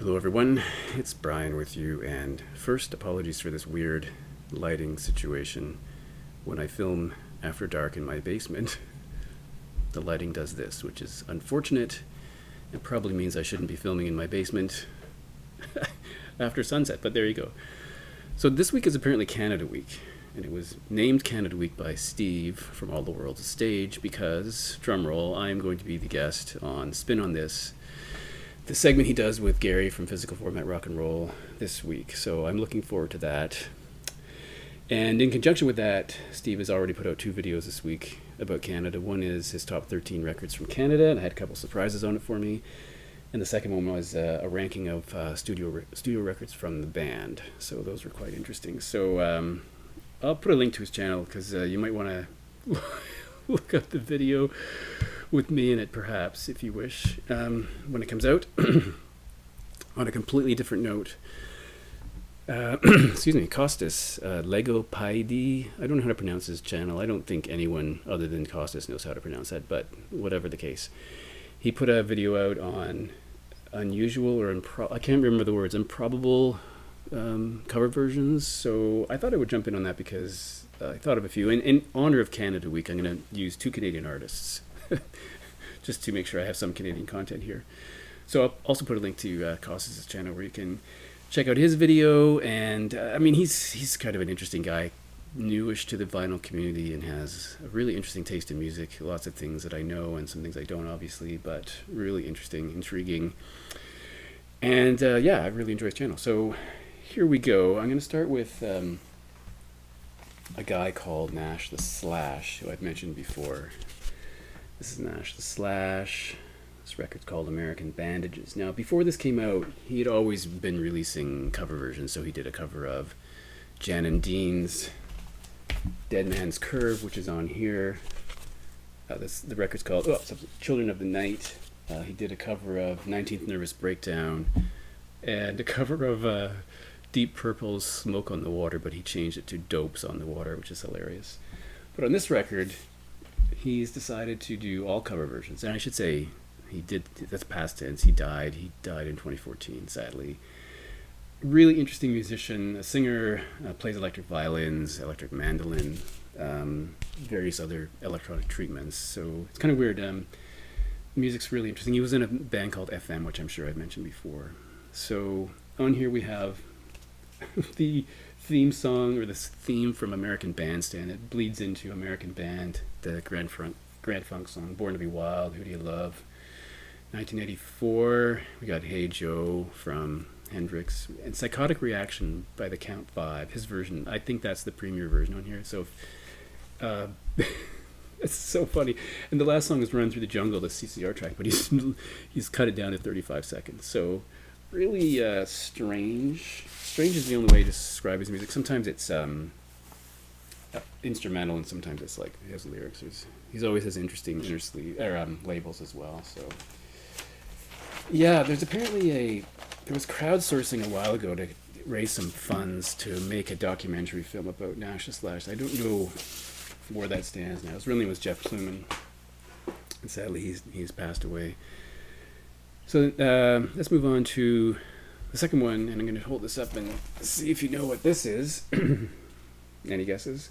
Hello everyone, it's Brian with you, and first, apologies for this weird lighting situation. When I film after dark in my basement, the lighting does this, which is unfortunate. It probably means I shouldn't be filming in my basement after sunset, but there you go. So this week is apparently Canada Week, and it was named Canada Week by Steve from All the World's a Stage because, drumroll, I am going to be the guest on Spin on This, the segment he does with Gary from Physical Format Rock and Roll this week. So I'm looking forward to that. And in conjunction with that, Steve has already put out 2 videos this week about Canada. One is his top 13 records from Canada, and I had a couple surprises on it for me. And the second one was a ranking of studio records from the band. So those were quite interesting. So I'll put a link to his channel because you might want to look up the video with me in it, perhaps, if you wish, when it comes out. On a completely different note, excuse me, Kostis, Lego Paidi, I don't know how to pronounce his channel. I don't think anyone other than Kostis knows how to pronounce that, but whatever the case. He put a video out on unusual or I can't remember the words, improbable cover versions. So I thought I would jump in on that because I thought of a few. In honor of Canada Week, I'm going to use 2 Canadian artists just to make sure I have some Canadian content here. So I'll also put a link to Kostis' channel where you can check out his video. And I mean, he's kind of an interesting guy, newish to the vinyl community, and has a really interesting taste in music. Lots of things that I know and some things I don't, obviously, but really interesting, intriguing. And yeah, I really enjoy his channel. So here we go. I'm going to start with a guy called Nash the Slash, who I've mentioned before. This is Nash the Slash. This record's called American Bandages. Now, before this came out, he had always been releasing cover versions. So he did a cover of Jan and Dean's Dead Man's Curve, which is on here. The record's called Children of the Night. He did a cover of 19th Nervous Breakdown and a cover of Deep Purple's Smoke on the Water, but he changed it to Dopes on the Water, which is hilarious. But on this record, he's decided to do all cover versions. And I should say, he did, that's past tense, he died in 2014, sadly. Really interesting musician, a singer, plays electric violins, electric mandolin, various other electronic treatments. So it's kind of weird. Music's really interesting. He was in a band called FM, which I'm sure I've mentioned before. So on here we have the theme song, or this theme from American Bandstand. It bleeds into American Band, the Grand Funk song, Born to Be Wild, Who Do You Love? 1984, we got Hey Joe from Hendrix, and Psychotic Reaction by the Count 5, his version. I think that's the premiere version on here. So it's so funny. And the last song is Run Through the Jungle, the CCR track, but he's cut it down to 35 seconds. So really strange. Strange is the only way to describe his music. Sometimes it's instrumental, and sometimes it's like he has lyrics. He's always has interesting labels as well. So yeah, there was crowdsourcing a while ago to raise some funds to make a documentary film about Nash the Slash. I don't know where that stands now. His real name was Jeff Pluman, and sadly he's passed away. So let's move on to the second one, and I'm going to hold this up and see if you know what this is. Any guesses?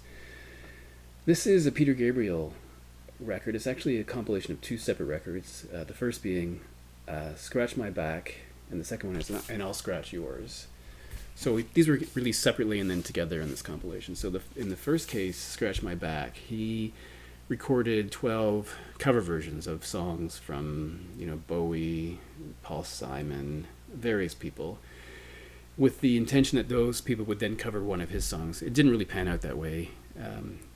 This is a Peter Gabriel record. It's actually a compilation of 2 separate records. The first being Scratch My Back, and the second one is And I'll Scratch Yours. So these were released separately and then together in this compilation. So in the first case, Scratch My Back, he recorded 12 cover versions of songs from, Bowie, Paul Simon, various people, with the intention that those people would then cover one of his songs. It didn't really pan out that way.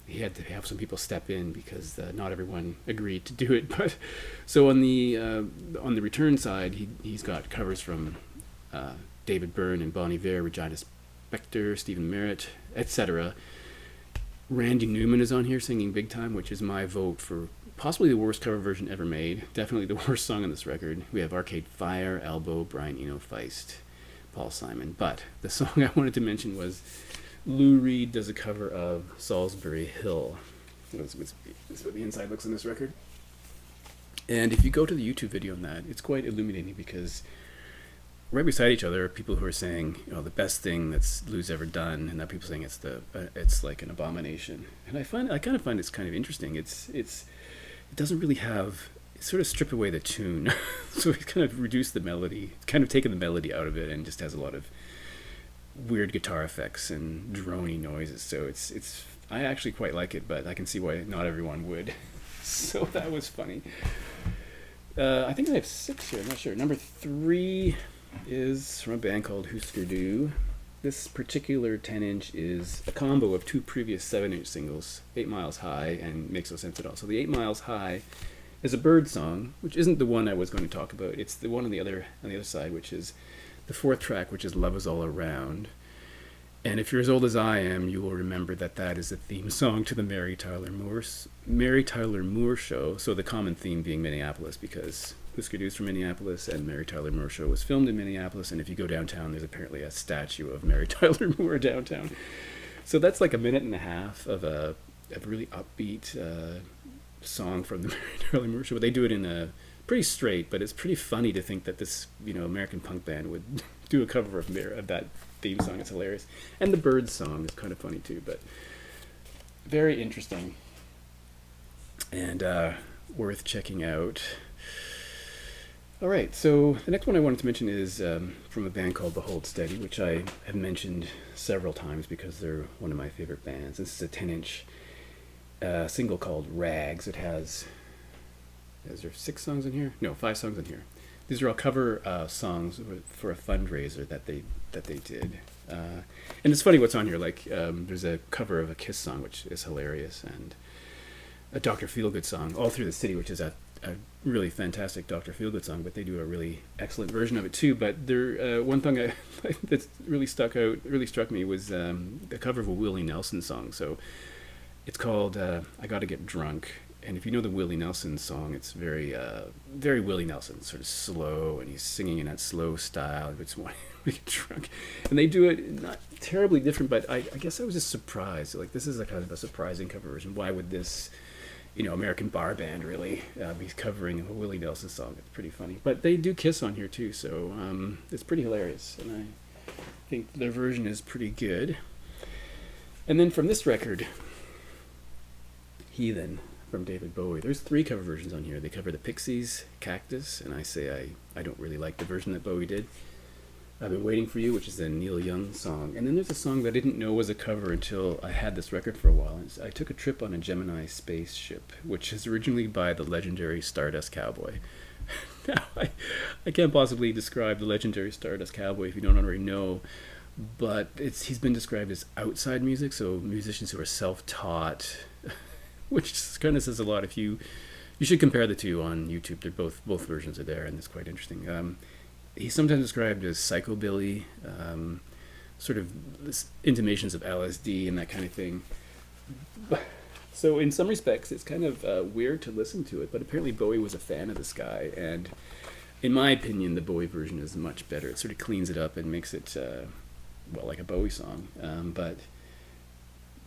He had to have some people step in because not everyone agreed to do it. But so on the return side, he's got covers from David Byrne and Bon Iver, Regina Spektor, Stephen Merritt, etc. Randy Newman is on here singing Big Time, which is my vote for possibly the worst cover version ever made. Definitely the worst song on this record. We have Arcade Fire, Elbow, Brian Eno, Feist, Paul Simon. But the song I wanted to mention was Lou Reed does a cover of Salisbury Hill. This is what the inside looks on this record. And if you go to the YouTube video on that, it's quite illuminating because right beside each other are people who are saying, you know, the best thing that's Lou's ever done, and that people saying it's like an abomination. And I kind of find it's kind of interesting. It doesn't really have, sort of strip away the tune, so he's kind of reduced the melody, kind of taken the melody out of it, and just has a lot of weird guitar effects and drony noises. So it's I actually quite like it, but I can see why not everyone would. So that was funny. I think I have 6 here. I'm not sure. Number 3 is from a band called Husker Du. This particular 10-inch is a combo of 2 previous 7-inch singles, 8 Miles High and Makes No Sense at All. So the 8 Miles High is a Bird song, which isn't the one I was going to talk about. It's the one on the other side, which is the 4th track, which is Love Is All Around. And if you're as old as I am, you will remember that is the theme song to the Mary Tyler Moore Show. So the common theme being Minneapolis, because Husker Du is from Minneapolis, and Mary Tyler Moore Show was filmed in Minneapolis. And if you go downtown, there's apparently a statue of Mary Tyler Moore downtown. So that's like a minute and a half of a really upbeat song from the Mary Tyler Moore Show. They do it in a pretty straight, but it's pretty funny to think that this, American punk band would do a cover of that theme song. It's hilarious. And the Birds song is kind of funny too, but very interesting and worth checking out. All right, so the next one I wanted to mention is from a band called The Hold Steady, which I have mentioned several times because they're one of my favorite bands. This is a 10-inch single called Rags. It has, is there 6 songs in here? No, 5 songs in here. These are all cover songs for a fundraiser that they did. And it's funny what's on here. Like there's a cover of a Kiss song, which is hilarious, and a Dr. Feelgood song, All Through the City, which is a really fantastic Dr. Feelgood song, but they do a really excellent version of it too. But there, one thing that really struck me was a cover of a Willie Nelson song. So it's called I Gotta Get Drunk. And if you know the Willie Nelson song, it's very Willie Nelson, sort of slow, and he's singing in that slow style. It's wanting to get drunk, and they do it not terribly different, but I guess I was just surprised. Like, this is a kind of a surprising cover version. Why would this, American bar band really be covering a Willie Nelson song? It's pretty funny, but they do Kiss on here too, so it's pretty hilarious, and I think their version is pretty good. And then from this record, Heathen, from David Bowie. There's 3 cover versions on here. They cover the Pixies, Cactus, and I say I don't really like the version that Bowie did. I've Been Waiting for You, which is the Neil Young song. And then there's a song that I didn't know was a cover until I had this record for a while. I took a trip on a Gemini spaceship, which is originally by the legendary Stardust Cowboy. Now, I can't possibly describe the legendary Stardust Cowboy if you don't already know, but he's been described as outside music, so musicians who are self-taught, which kind of says a lot. If you should compare the two on YouTube. They're both versions are there, and it's quite interesting. He's sometimes described as psychobilly, sort of intimations of LSD and that kind of thing. So in some respects, it's kind of weird to listen to it, but apparently Bowie was a fan of this guy, and in my opinion, the Bowie version is much better. It sort of cleans it up and makes it, like a Bowie song, but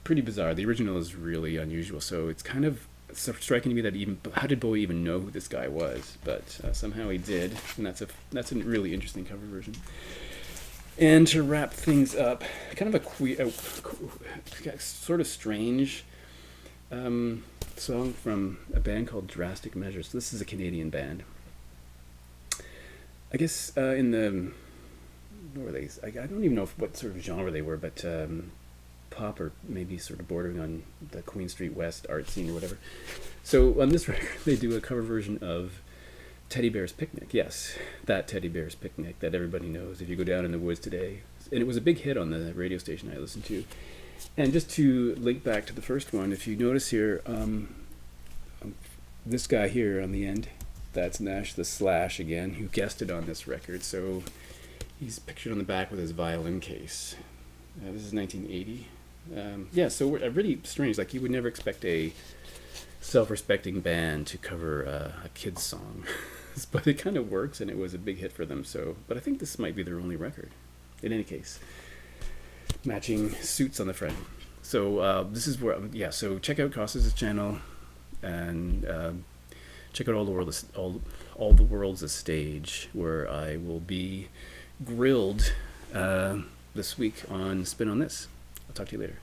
pretty bizarre. The original is really unusual, so it's kind of striking to me that how did Bowie even know who this guy was? But somehow he did, and that's a really interesting cover version. And to wrap things up, kind of a sort of strange song from a band called Drastic Measures. So this is a Canadian band. I guess in the, what were they? I don't even know what sort of genre they were, but pop, or maybe sort of bordering on the Queen Street West art scene or whatever. So on this record, they do a cover version of Teddy Bear's Picnic. Yes, that Teddy Bear's Picnic that everybody knows if you go down in the woods today. And it was a big hit on the radio station I listened to. And just to link back to the first one, if you notice here, this guy here on the end, that's Nash the Slash again, who guested on this record. So he's pictured on the back with his violin case. This is 1980. So really strange. Like, you would never expect a self-respecting band to cover a kid's song, but it kind of works, and it was a big hit for them. So, but I think this might be their only record. In any case, matching suits on the front. So this is where, So check out Kostis' channel, and check out All the World's a Stage, where I will be grilled this week on Spin on This. I'll talk to you later.